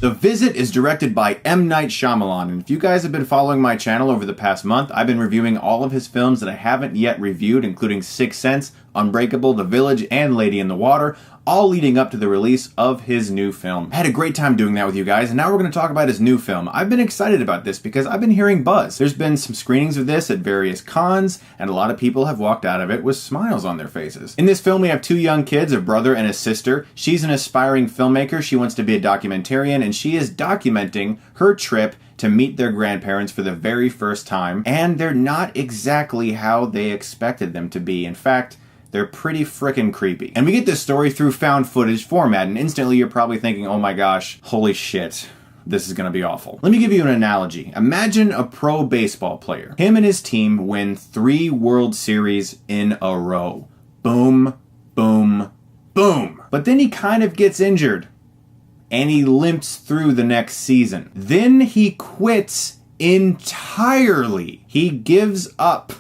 The Visit is directed by M. Night Shyamalan, and if you guys have been following my channel over the past month, I've been reviewing all of his films that I haven't yet reviewed, including Sixth Sense, Unbreakable, The Village, and Lady in the Water, all leading up to the release of his new film. I had a great time doing that with you guys, and now we're going to talk about his new film. I've been excited about this because I've been hearing buzz. There's been some screenings of this at various cons, and a lot of people have walked out of it with smiles on their faces. In this film, we have two young kids, a brother and a sister. She's an aspiring filmmaker. She wants to be a documentarian, and she is documenting her trip to meet their grandparents for the very first time, and they're not exactly how they expected them to be. In fact, they're pretty frickin' creepy. And we get this story through found footage format, and instantly you're probably thinking, oh my gosh, holy shit, this is gonna be awful. Let me give you an analogy. Imagine a pro baseball player. Him and his team win 3 World Series in a row. Boom, boom, boom. But then he kind of gets injured, and he limps through the next season. Then he quits entirely. He gives up.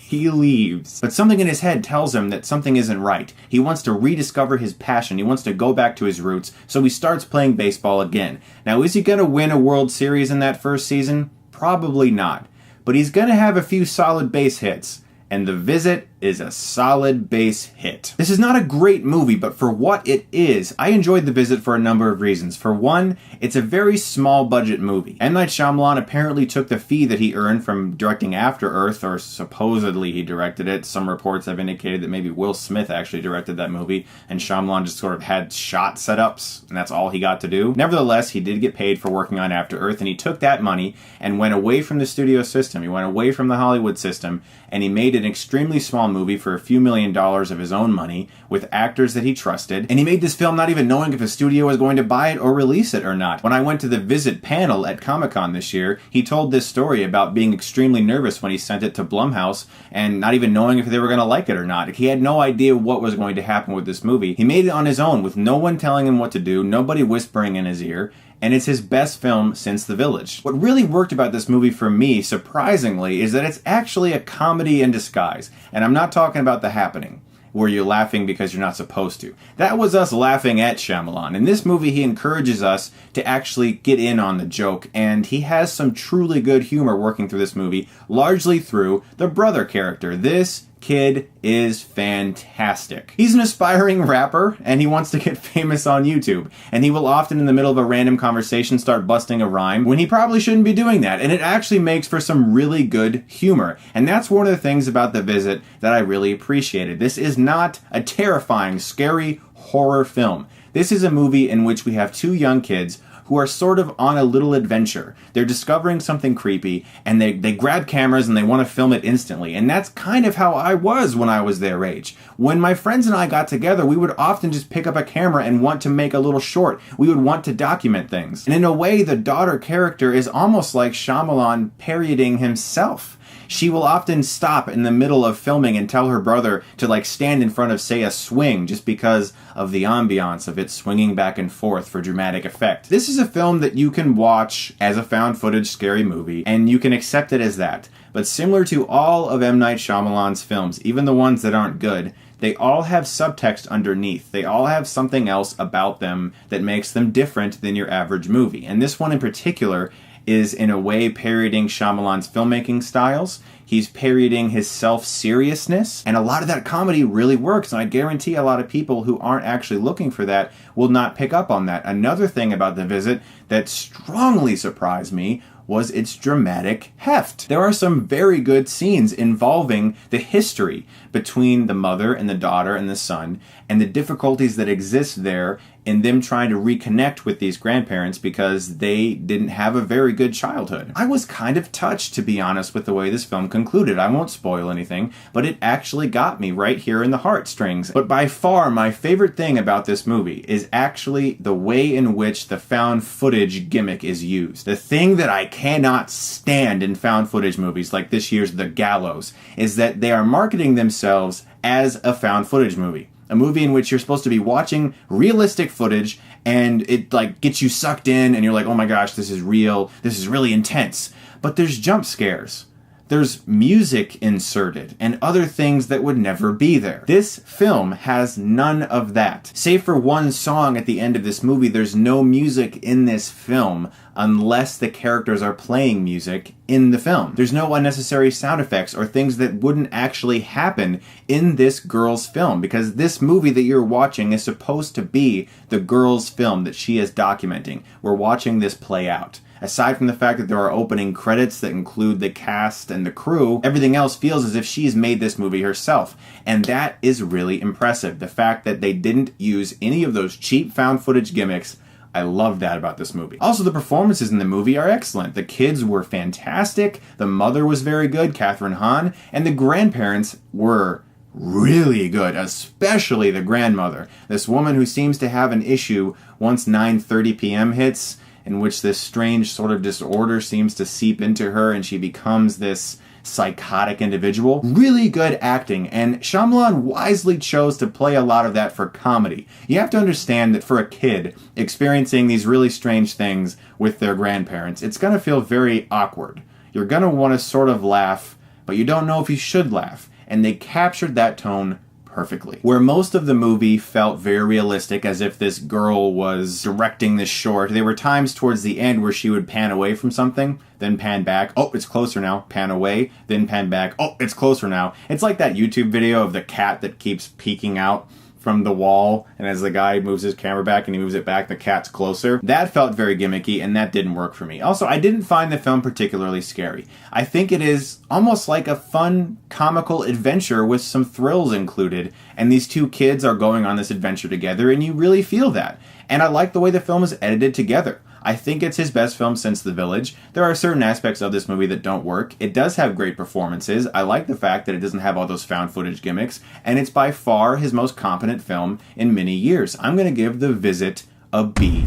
He leaves. But something in his head tells him that something isn't right. He wants to rediscover his passion. He wants to go back to his roots, so he starts playing baseball again. Now, is he going to win a World Series in that first season? Probably not. But he's going to have a few solid base hits. And The Visit is a solid base hit. This is not a great movie, but for what it is, I enjoyed The Visit for a number of reasons. For one, it's a very small budget movie. M. Night Shyamalan apparently took the fee that he earned from directing After Earth, or supposedly he directed it. Some reports have indicated that maybe Will Smith actually directed that movie, and Shyamalan just sort of had shot setups, and that's all he got to do. Nevertheless, he did get paid for working on After Earth, and he took that money and went away from the studio system. He went away from the Hollywood system, and he made an extremely small movie for a few $1 million of his own money with actors that he trusted, and he made this film not even knowing if a studio was going to buy it or release it or not. When I went to the Visit panel at Comic-Con this year, he told this story about being extremely nervous when he sent it to Blumhouse and not even knowing if they were going to like it or not. He had no idea what was going to happen with this movie. He made it on his own with no one telling him what to do, nobody whispering in his ear, and it's his best film since The Village. What really worked about this movie for me, surprisingly, is that it's actually a comedy in disguise. And I'm not talking about The Happening, where you're laughing because you're not supposed to. That was us laughing at Shyamalan. In this movie, he encourages us to actually get in on the joke, and he has some truly good humor working through this movie, largely through the brother character. This kid is fantastic. He's an aspiring rapper, and he wants to get famous on YouTube. And he will often, in the middle of a random conversation, start busting a rhyme when he probably shouldn't be doing that. And it actually makes for some really good humor. And that's one of the things about The Visit that I really appreciated. This is not a terrifying, scary horror film. This is a movie in which we have two young kids who are sort of on a little adventure. They're discovering something creepy, and they grab cameras and they want to film it instantly. And that's kind of how I was when I was their age. When my friends and I got together, we would often just pick up a camera and want to make a little short. We would want to document things. And in a way, the daughter character is almost like Shyamalan parodying himself. She will often stop in the middle of filming and tell her brother to stand in front of, say, a swing just because of the ambiance of it swinging back and forth for dramatic effect. This is a film that you can watch as a found footage scary movie, and you can accept it as that. But similar to all of M. Night Shyamalan's films, even the ones that aren't good, they all have subtext underneath. They all have something else about them that makes them different than your average movie. And this one in particular is in a way parodying Shyamalan's filmmaking styles. He's parodying his self-seriousness, and a lot of that comedy really works, and I guarantee a lot of people who aren't actually looking for that will not pick up on that. Another thing about The Visit that strongly surprised me was its dramatic heft. There are some very good scenes involving the history between the mother and the daughter and the son, and the difficulties that exist there in them trying to reconnect with these grandparents because they didn't have a very good childhood. I was kind of touched, to be honest, with the way this film concluded. I won't spoil anything, but it actually got me right here in the heartstrings. But by far, my favorite thing about this movie is actually the way in which the found footage gimmick is used. The thing that I cannot stand in found footage movies, like this year's The Gallows, is that they are marketing themselves as a found footage movie. A movie in which you're supposed to be watching realistic footage and it gets you sucked in and you're like, oh my gosh, this is real, this is really intense. But there's jump scares. There's music inserted and other things that would never be there. This film has none of that. Save for one song at the end of this movie, there's no music in this film unless the characters are playing music in the film. There's no unnecessary sound effects or things that wouldn't actually happen in this girl's film, because this movie that you're watching is supposed to be the girl's film that she is documenting. We're watching this play out. Aside from the fact that there are opening credits that include the cast and the crew, everything else feels as if she's made this movie herself. And that is really impressive. The fact that they didn't use any of those cheap found footage gimmicks, I love that about this movie. Also, the performances in the movie are excellent. The kids were fantastic, the mother was very good, Kathryn Hahn, and the grandparents were really good, especially the grandmother. This woman who seems to have an issue once 9:30 p.m. hits, in which this strange sort of disorder seems to seep into her and she becomes this psychotic individual. Really good acting, and Shyamalan wisely chose to play a lot of that for comedy. You have to understand that for a kid experiencing these really strange things with their grandparents, it's going to feel very awkward. You're going to want to sort of laugh, but you don't know if you should laugh. And they captured that tone perfectly. Where most of the movie felt very realistic, as if this girl was directing this short, there were times towards the end where she would pan away from something, then pan back, oh, it's closer now, pan away, then pan back, oh, it's closer now. It's like that YouTube video of the cat that keeps peeking out from the wall, and as the guy moves his camera back and he moves it back, the cat's closer. That felt very gimmicky, and that didn't work for me. Also, I didn't find the film particularly scary. I think it is almost like a fun, comical adventure with some thrills included, and these two kids are going on this adventure together, and you really feel that. And I like the way the film is edited together. I think it's his best film since The Village. There are certain aspects of this movie that don't work. It does have great performances. I like the fact that it doesn't have all those found footage gimmicks, and it's by far his most competent film in many years. I'm going to give The Visit a B.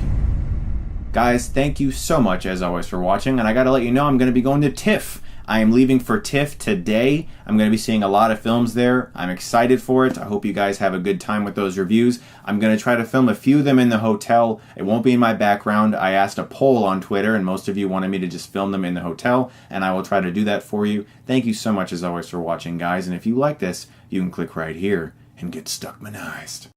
Guys, thank you so much as always for watching, and I gotta let you know I'm going to be going to TIFF. I am leaving for TIFF today. I'm going to be seeing a lot of films there. I'm excited for it. I hope you guys have a good time with those reviews. I'm going to try to film a few of them in the hotel. It won't be in my background. I asked a poll on Twitter, and most of you wanted me to just film them in the hotel, and I will try to do that for you. Thank you so much as always for watching, guys, and if you like this, you can click right here and get Stuckmanized.